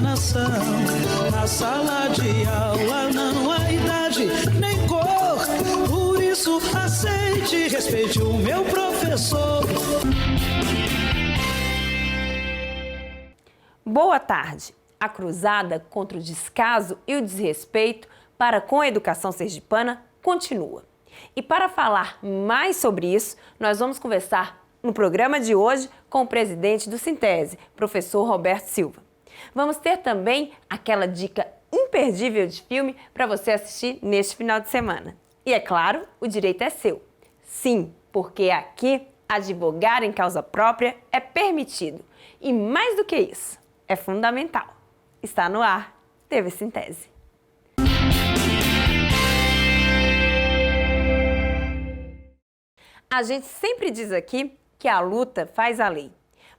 nação. Na sala de aula não há idade nem cor. Por isso aceite e respeite o meu professor. Boa tarde. A cruzada contra o descaso e o desrespeito para com a educação sergipana continua. E para falar mais sobre isso, nós vamos conversar no programa de hoje com o presidente do Sintese, professor Roberto Silva. Vamos ter também aquela dica imperdível de filme para você assistir neste final de semana. E é claro, o direito é seu. Sim, porque aqui advogar em causa própria é permitido. E mais do que isso, é fundamental. Está no ar, TV Sintese. A gente sempre diz aqui que a luta faz a lei.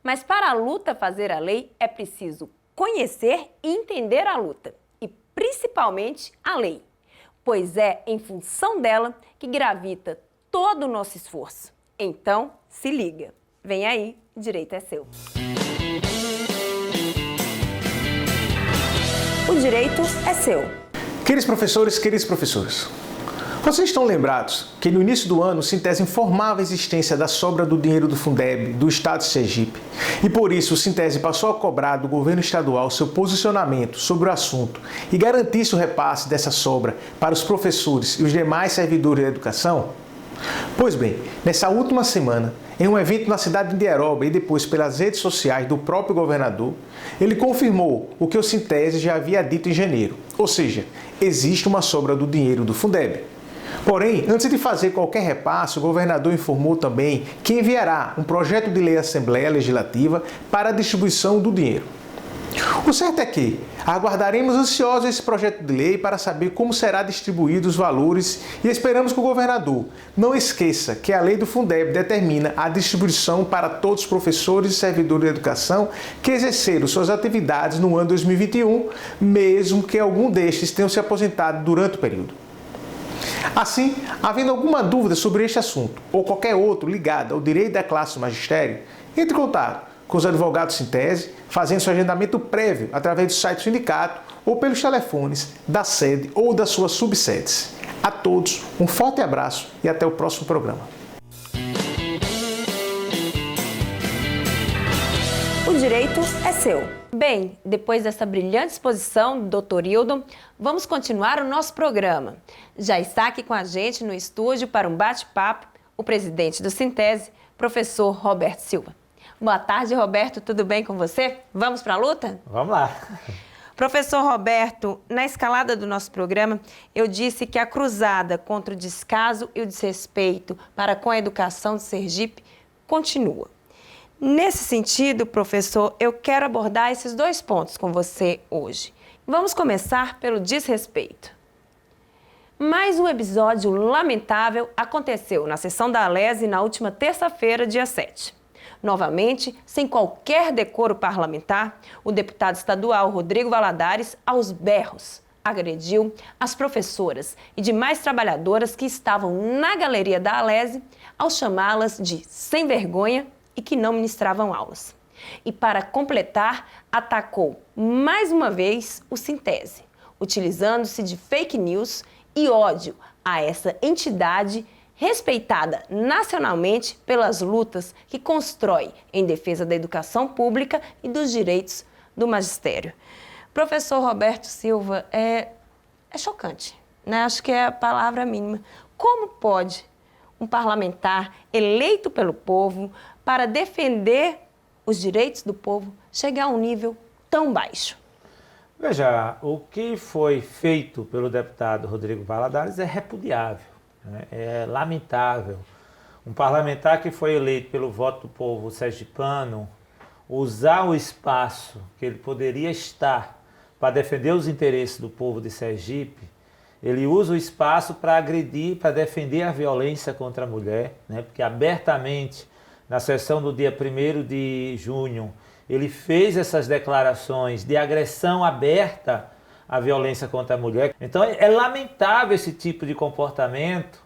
Mas para a luta fazer a lei, é preciso conhecer e entender a luta. E principalmente a lei. Pois é em função dela que gravita todo o nosso esforço. Então, se liga. Vem aí, o direito é seu. O direito é seu. Queridos professores, queridas professoras, vocês estão lembrados que no início do ano o Sintese informava a existência da sobra do dinheiro do Fundeb do Estado de Sergipe e por isso o Sintese passou a cobrar do governo estadual seu posicionamento sobre o assunto e garantisse o repasse dessa sobra para os professores e os demais servidores da educação? Pois bem, nessa última semana, em um evento na cidade de Indaiatuba e depois pelas redes sociais do próprio governador, ele confirmou o que o Sintese já havia dito em janeiro, ou seja, existe uma sobra do dinheiro do Fundeb. Porém, antes de fazer qualquer repasse, o governador informou também que enviará um projeto de lei à Assembleia Legislativa para a distribuição do dinheiro. O certo é que aguardaremos ansiosos esse projeto de lei para saber como será distribuído os valores e esperamos que o governador não esqueça que a lei do Fundeb determina a distribuição para todos os professores e servidores da educação que exerceram suas atividades no ano 2021, mesmo que algum destes tenham se aposentado durante o período. Assim, havendo alguma dúvida sobre este assunto ou qualquer outro ligado ao direito da classe do magistério, entre em contato com os advogados Sintese, fazendo seu agendamento prévio através do site do sindicato ou pelos telefones da sede ou das suas subsedes. A todos, um forte abraço e até o próximo programa. O direito é seu. Bem, depois dessa brilhante exposição do Dr. Hildon, vamos continuar o nosso programa. Já está aqui com a gente no estúdio para um bate-papo o presidente do Sintese, professor Roberto Silva. Boa tarde, Roberto. Tudo bem com você? Vamos para a luta? Vamos lá. Professor Roberto, na escalada do nosso programa, eu disse que a cruzada contra o descaso e o desrespeito para com a educação de Sergipe continua. Nesse sentido, professor, eu quero abordar esses dois pontos com você hoje. Vamos começar pelo desrespeito. Mais um episódio lamentável aconteceu na sessão da Alese na última terça-feira, dia 7. Novamente, sem qualquer decoro parlamentar, o deputado estadual Rodrigo Valadares, aos berros, agrediu as professoras e demais trabalhadoras que estavam na galeria da Alese ao chamá-las de sem vergonha e que não ministravam aulas. E para completar, atacou mais uma vez o Sintese, utilizando-se de fake news e ódio a essa entidade respeitada nacionalmente pelas lutas que constrói em defesa da educação pública e dos direitos do magistério. Professor Roberto Silva, é chocante, né? Acho que é a palavra mínima. Como pode um parlamentar eleito pelo povo para defender os direitos do povo chegar a um nível tão baixo? Veja, o que foi feito pelo deputado Rodrigo Valadares é repudiável, né? É lamentável. Um parlamentar que foi eleito pelo voto do povo sergipano usar o espaço que ele poderia estar para defender os interesses do povo de Sergipe, ele usa o espaço para agredir, para defender a violência contra a mulher, né? Porque abertamente, na sessão do dia 1º de junho, ele fez essas declarações de agressão aberta à violência contra a mulher. Então é lamentável esse tipo de comportamento.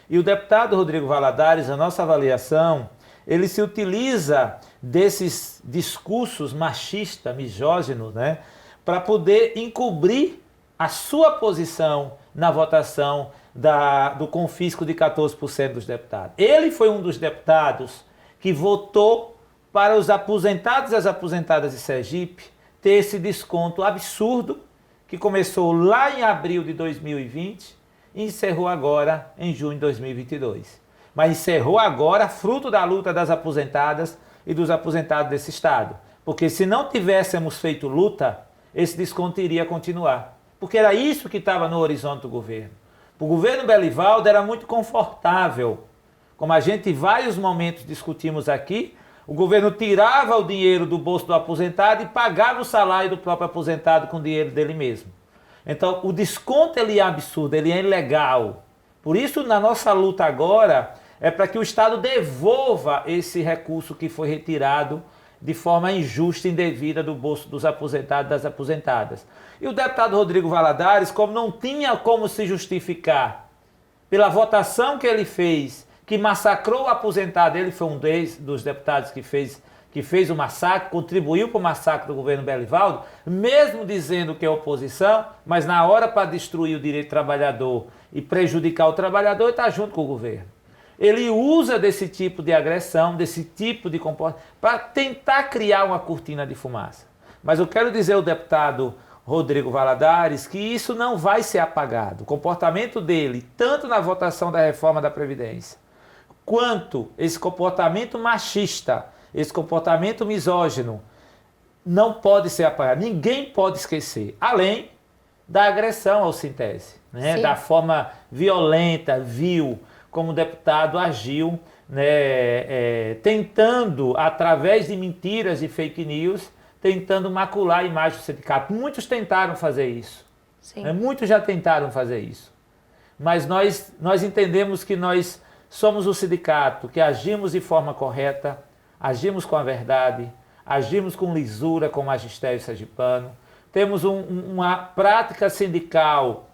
E o deputado Rodrigo Valadares, a nossa avaliação, ele se utiliza desses discursos machistas, misóginos, né, para poder encobrir a sua posição na votação do confisco de 14% dos deputados. Ele foi um dos deputados que votou para os aposentados e as aposentadas de Sergipe ter esse desconto absurdo que começou lá em abril de 2020 e encerrou agora em junho de 2022. Mas encerrou agora fruto da luta das aposentadas e dos aposentados desse estado. Porque se não tivéssemos feito luta, esse desconto iria continuar. Porque era isso que estava no horizonte do governo. O governo Belivaldo era muito confortável. Como a gente em vários momentos discutimos aqui, o governo tirava o dinheiro do bolso do aposentado e pagava o salário do próprio aposentado com o dinheiro dele mesmo. Então, o desconto ele é absurdo, ele é ilegal. Por isso, na nossa luta agora, é para que o Estado devolva esse recurso que foi retirado de forma injusta e indevida do bolso dos aposentados e das aposentadas. E o deputado Rodrigo Valadares, como não tinha como se justificar pela votação que ele fez, que massacrou o aposentado, ele foi um dos deputados que fez o massacre, contribuiu para o massacre do governo Belivaldo, mesmo dizendo que é oposição, mas na hora para destruir o direito do trabalhador e prejudicar o trabalhador, ele está junto com o governo. Ele usa desse tipo de agressão, desse tipo de comportamento, para tentar criar uma cortina de fumaça. Mas eu quero dizer ao deputado Rodrigo Valadares que isso não vai ser apagado. O comportamento dele, tanto na votação da reforma da Previdência, quanto esse comportamento machista, esse comportamento misógino, não pode ser apagado. Ninguém pode esquecer, além da agressão ao Sintese, né? Da forma violenta, vil, como o deputado agiu, né? Tentando, através de mentiras e fake news, tentando macular a imagem do sindicato. Muitos tentaram fazer isso. Né? Muitos já tentaram fazer isso. Mas nós entendemos que nós somos o sindicato que agimos de forma correta, agimos com a verdade, agimos com lisura com o magistério sergipano, temos uma prática sindical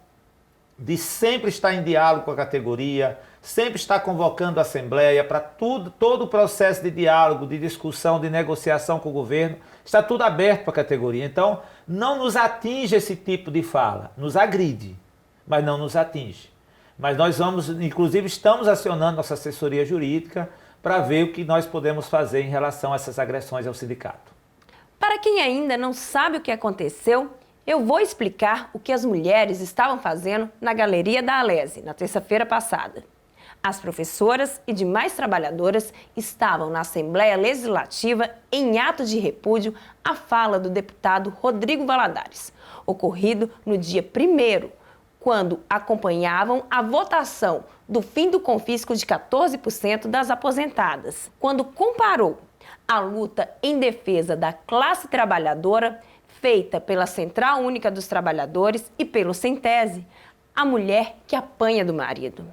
de sempre estar em diálogo com a categoria, sempre estar convocando a Assembleia para todo o processo de diálogo, de discussão, de negociação com o governo, está tudo aberto para a categoria. Então, não nos atinge esse tipo de fala, nos agride, mas não nos atinge. Mas nós inclusive estamos acionando nossa assessoria jurídica para ver o que nós podemos fazer em relação a essas agressões ao sindicato. Para quem ainda não sabe o que aconteceu, eu vou explicar o que as mulheres estavam fazendo na Galeria da Alese, na terça-feira passada. As professoras e demais trabalhadoras estavam na Assembleia Legislativa em ato de repúdio à fala do deputado Rodrigo Valadares, ocorrido no dia 1º, quando acompanhavam a votação do fim do confisco de 14% das aposentadas, quando comparou a luta em defesa da classe trabalhadora feita pela Central Única dos Trabalhadores e pelo Sintese, a mulher que apanha do marido.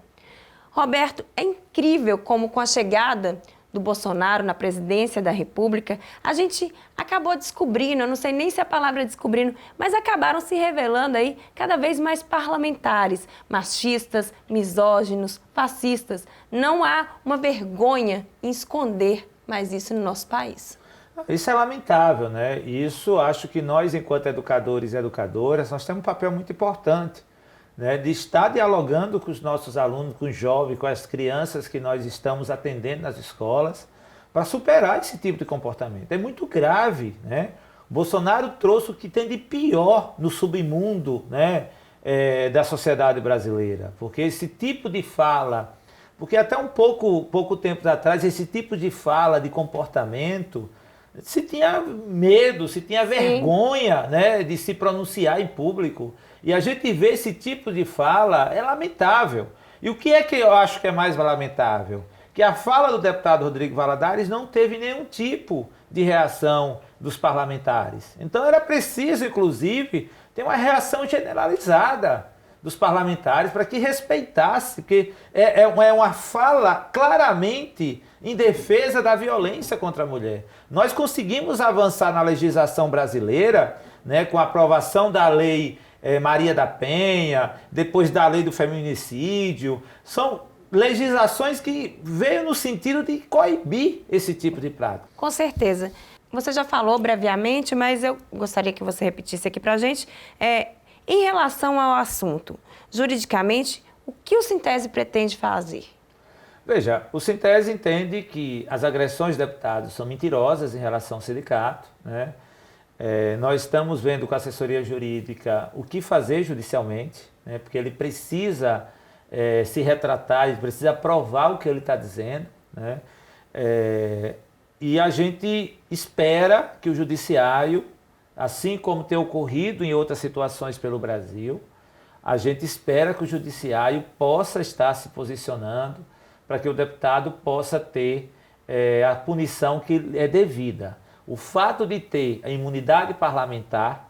Roberto, é incrível como com a chegada do Bolsonaro na presidência da República, a gente acabou descobrindo, eu não sei nem se a palavra é descobrindo, mas acabaram se revelando aí cada vez mais parlamentares, machistas, misóginos, fascistas. Não há uma vergonha em esconder mais isso no nosso país. Isso é lamentável, né? Isso acho que nós, enquanto educadores e educadoras, nós temos um papel muito importante, né, de estar dialogando com os nossos alunos, com os jovens, com as crianças que nós estamos atendendo nas escolas, para superar esse tipo de comportamento. É muito grave, né? O Bolsonaro trouxe o que tem de pior no submundo, né, da sociedade brasileira, porque esse tipo de fala, porque até pouco tempo atrás, esse tipo de fala, de comportamento, se tinha medo, se tinha vergonha, né, de se pronunciar em público. E a gente vê esse tipo de fala, é lamentável. E o que é que eu acho que é mais lamentável? Que a fala do deputado Rodrigo Valadares não teve nenhum tipo de reação dos parlamentares. Então era preciso, inclusive, ter uma reação generalizada dos parlamentares para que respeitasse, porque é uma fala claramente em defesa da violência contra a mulher. Nós conseguimos avançar na legislação brasileira, né, com a aprovação da lei Maria da Penha, depois da lei do feminicídio. São legislações que veio no sentido de coibir esse tipo de prática. Com certeza. Você já falou brevemente, mas eu gostaria que você repetisse aqui para a gente. Em relação ao assunto, juridicamente, o que o Sintese pretende fazer? Veja, o Sintese entende que as agressões de deputados são mentirosas em relação ao sindicato, né? Nós estamos vendo com a assessoria jurídica o que fazer judicialmente, né? Porque ele precisa se retratar, ele precisa provar o que ele está dizendo, né? E a gente espera que o judiciário, assim como tem ocorrido em outras situações pelo Brasil, a gente espera que o judiciário possa estar se posicionando para que o deputado possa ter a punição que é devida. O fato de ter a imunidade parlamentar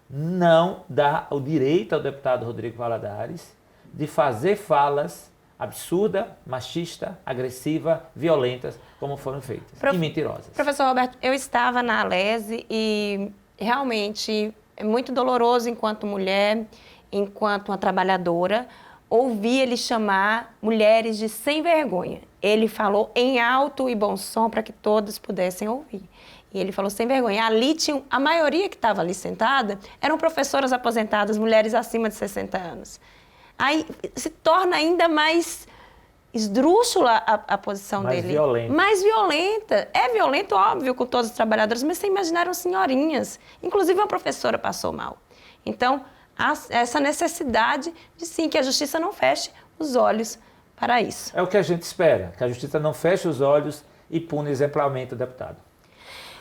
não dá o direito ao deputado Rodrigo Valadares de fazer falas absurda, machista, agressiva, violentas, como foram feitas, e mentirosas. Professor Roberto, eu estava na Alese e realmente é muito doloroso enquanto mulher, enquanto uma trabalhadora, ouvir ele chamar mulheres de sem vergonha. Ele falou em alto e bom som para que todos pudessem ouvir. E ele falou sem vergonha. Ali tinha, a maioria que estava ali sentada eram professoras aposentadas, mulheres acima de 60 anos. Aí se torna ainda mais esdrúxula a posição dele. Violenta. Mais violenta. É violento, óbvio, com todos os trabalhadores, mas você imaginaram senhorinhas. Inclusive uma professora passou mal. Então, há essa necessidade de sim, que a justiça não feche os olhos para isso. É o que a gente espera, que a justiça não feche os olhos e pune exemplarmente o deputado.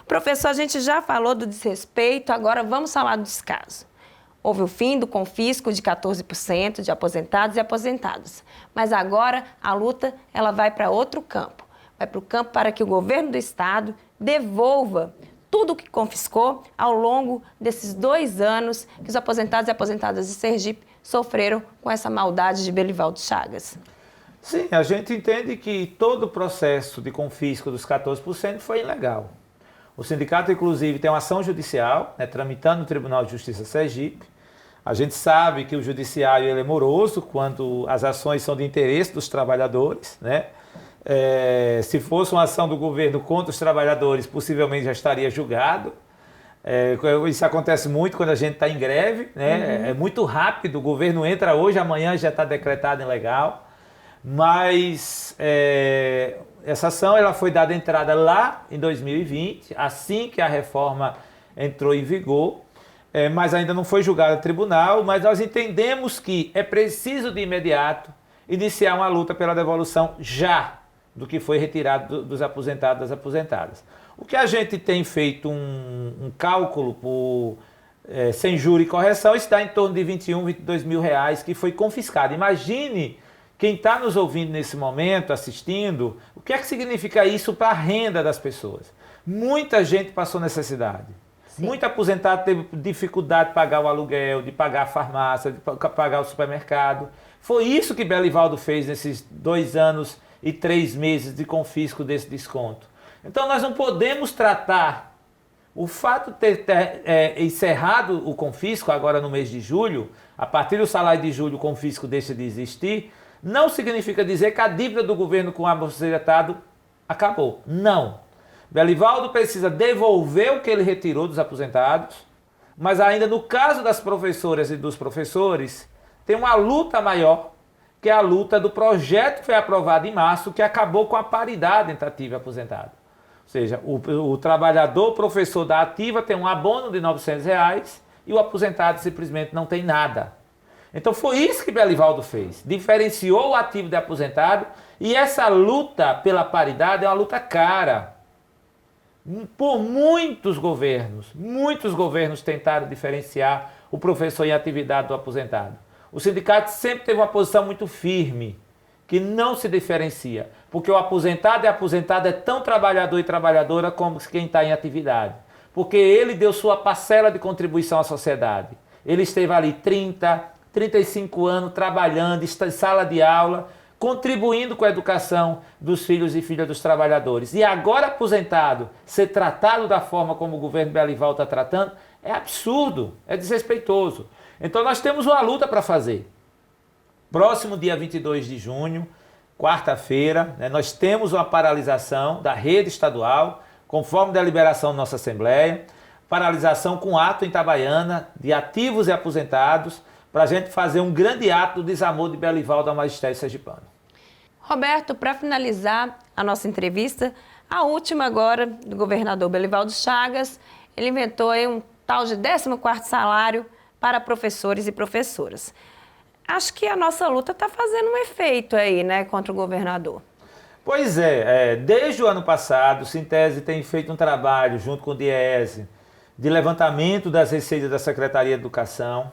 Professor, a gente já falou do desrespeito, agora vamos falar do descaso. Houve o fim do confisco de 14% de aposentados e aposentadas. Mas agora a luta ela vai para outro campo. Vai para o campo para que o governo do estado devolva tudo o que confiscou ao longo desses 2 anos que os aposentados e aposentadas de Sergipe sofreram com essa maldade de Belivaldo Chagas. Sim, a gente entende que todo o processo de confisco dos 14% foi ilegal. O sindicato, inclusive, tem uma ação judicial, né, tramitando no Tribunal de Justiça Sergipe. A gente sabe que o judiciário ele é moroso quando as ações são de interesse dos trabalhadores, né? Se fosse uma ação do governo contra os trabalhadores, possivelmente já estaria julgado. Isso acontece muito quando a gente está em greve, né? É muito rápido, o governo entra hoje, amanhã já está decretado ilegal. Mas essa ação ela foi dada entrada lá em 2020, assim que a reforma entrou em vigor. Mas ainda não foi julgado no tribunal, mas nós entendemos que é preciso de imediato iniciar uma luta pela devolução já do que foi retirado dos aposentados e das aposentadas. O que a gente tem feito um cálculo sem juro e correção está em torno de 21, 22 mil reais que foi confiscado. Imagine quem está nos ouvindo nesse momento, assistindo, o que é que significa isso para a renda das pessoas? Muita gente passou necessidade. Sim. Muito aposentado teve dificuldade de pagar o aluguel, de pagar a farmácia, de pagar o supermercado. Foi isso que Belivaldo fez nesses 2 anos e 3 meses de confisco desse desconto. Então nós não podemos tratar o fato de ter encerrado o confisco agora no mês de julho, a partir do salário de julho o confisco deixa de existir, não significa dizer que a dívida do governo com o aposentado acabou. Não. Belivaldo precisa devolver o que ele retirou dos aposentados, mas ainda no caso das professoras e dos professores, tem uma luta maior, que é a luta do projeto que foi aprovado em março, que acabou com a paridade entre ativo e aposentado. Ou seja, o trabalhador, o professor da ativa tem um abono de R$900 e o aposentado simplesmente não tem nada. Então foi isso que Belivaldo fez, diferenciou o ativo do aposentado e essa luta pela paridade é uma luta cara. Por muitos governos tentaram diferenciar o professor em atividade do aposentado. O sindicato sempre teve uma posição muito firme, que não se diferencia, porque o aposentado e a aposentada é tão trabalhador e trabalhadora como quem está em atividade, porque ele deu sua parcela de contribuição à sociedade. Ele esteve ali 30, 35 anos trabalhando, em sala de aula, contribuindo com a educação dos filhos e filhas dos trabalhadores. E agora aposentado, ser tratado da forma como o governo Belivaldo está tratando, é absurdo, é desrespeitoso. Então nós temos uma luta para fazer. Próximo dia 22 de junho, quarta-feira, nós temos uma paralisação da rede estadual, conforme deliberação da nossa Assembleia, paralisação com ato em Itabaiana de ativos e aposentados, para a gente fazer um grande ato do desamor de Belivaldo ao magistério sergipano. Roberto, para finalizar a nossa entrevista, a última agora do governador Belivaldo Chagas, ele inventou aí um tal de 14º salário para professores e professoras. Acho que a nossa luta está fazendo um efeito aí, né, contra o governador. Pois é, desde o ano passado, o Sintese tem feito um trabalho junto com o DIEESE de levantamento das receitas da Secretaria de Educação.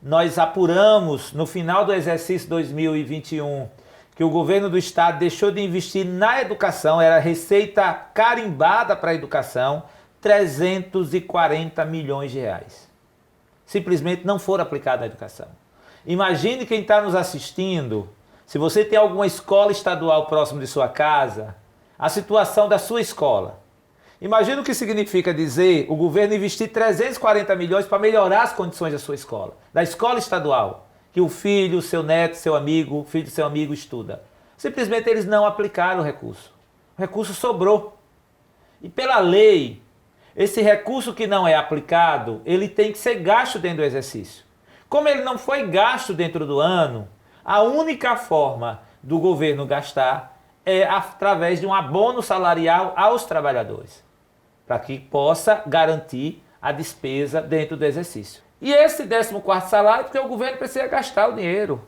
Nós apuramos no final do exercício 2021 que o governo do estado deixou de investir na educação, era receita carimbada para a educação, 340 milhões de reais. Simplesmente não foram aplicados na educação. Imagine quem está nos assistindo, se você tem alguma escola estadual próximo de sua casa, a situação da sua escola. Imagina o que significa dizer o governo investir 340 milhões para melhorar as condições da sua escola, da escola estadual, que o filho, seu neto, seu amigo, o filho do seu amigo estuda. Simplesmente eles não aplicaram o recurso sobrou. E pela lei, esse recurso que não é aplicado, ele tem que ser gasto dentro do exercício. Como ele não foi gasto dentro do ano, a única forma do governo gastar é através de um abono salarial aos trabalhadores, para que possa garantir a despesa dentro do exercício. E esse 14º salário, porque o governo precisa gastar o dinheiro.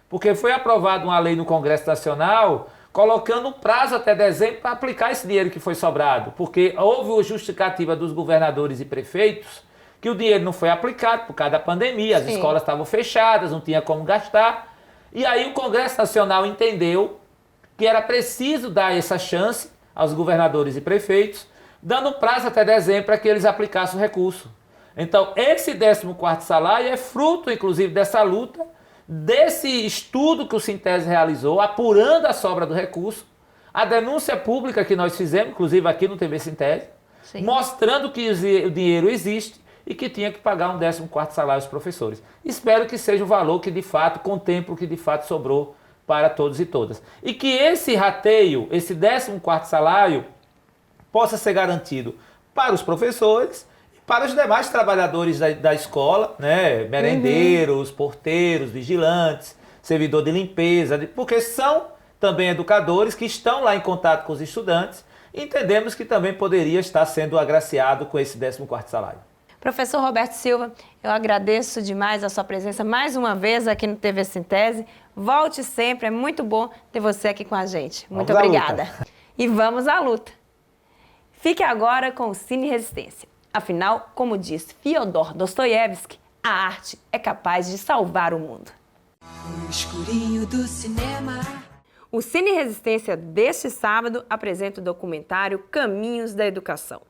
Porque foi aprovada uma lei no Congresso Nacional colocando um prazo até dezembro para aplicar esse dinheiro que foi sobrado. Porque houve a justificativa dos governadores e prefeitos que o dinheiro não foi aplicado por causa da pandemia, as escolas estavam fechadas, não tinha como gastar. E aí o Congresso Nacional entendeu que era preciso dar essa chance aos governadores e prefeitos, dando prazo até dezembro para que eles aplicassem o recurso. Então, esse 14º salário é fruto, inclusive, dessa luta, desse estudo que o Sintese realizou, apurando a sobra do recurso, a denúncia pública que nós fizemos, inclusive aqui no TV Sintese, mostrando que o dinheiro existe e que tinha que pagar um 14º salário aos professores. Espero que seja o valor que, de fato, contemple o que, de fato, sobrou para todos e todas. E que esse rateio, esse 14º salário, possa ser garantido para os professores e para os demais trabalhadores da escola, né? Merendeiros, porteiros, vigilantes, servidor de limpeza, porque são também educadores que estão lá em contato com os estudantes e entendemos que também poderia estar sendo agraciado com esse 14º salário. Professor Roberto Silva, eu agradeço demais a sua presença mais uma vez aqui no TV Sintese. Volte sempre, é muito bom ter você aqui com a gente. Muito obrigada. E vamos à luta. Fique agora com o Cine Resistência. Afinal, como diz Fyodor Dostoiévski, a arte é capaz de salvar o mundo. No escurinho do cinema. O Cine Resistência deste sábado apresenta o documentário Caminhos da Educação.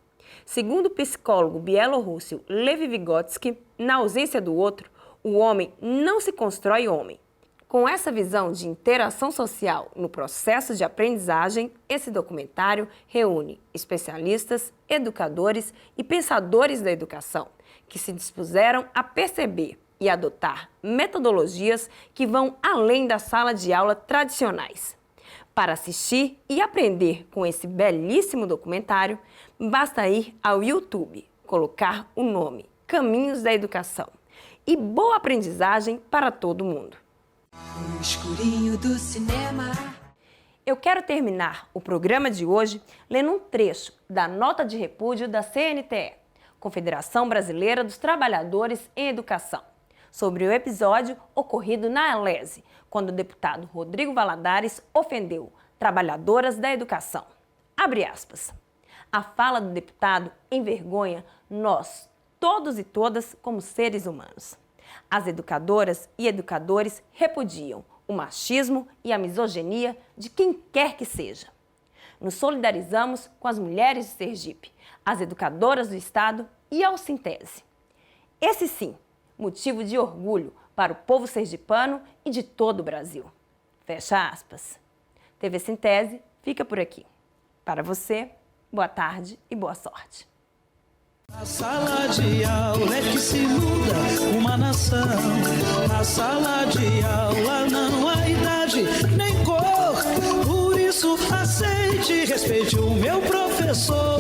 Segundo o psicólogo bielorrusso Lev Vygotsky, na ausência do outro, o homem não se constrói homem. Com essa visão de interação social no processo de aprendizagem, esse documentário reúne especialistas, educadores e pensadores da educação que se dispuseram a perceber e adotar metodologias que vão além da sala de aula tradicionais. Para assistir e aprender com esse belíssimo documentário, basta ir ao YouTube, colocar o nome Caminhos da Educação e boa aprendizagem para todo mundo. No escurinho do cinema. Eu quero terminar o programa de hoje lendo um trecho da nota de repúdio da CNTE, Confederação Brasileira dos Trabalhadores em Educação, sobre o episódio ocorrido na Alese, quando o deputado Rodrigo Valadares ofendeu trabalhadoras da educação. Abre aspas. A fala do deputado envergonha nós, todos e todas, como seres humanos. As educadoras e educadores repudiam o machismo e a misoginia de quem quer que seja. Nos solidarizamos com as mulheres de Sergipe, as educadoras do Estado e ao Sintese. Esse sim, motivo de orgulho para o povo sergipano e de todo o Brasil. Fecha aspas. TV Sintese fica por aqui. Para você, boa tarde e boa sorte. Na sala de aula é que se muda uma nação. Na sala de aula não há idade nem cor. Por isso isso, aceite e respeite o meu professor.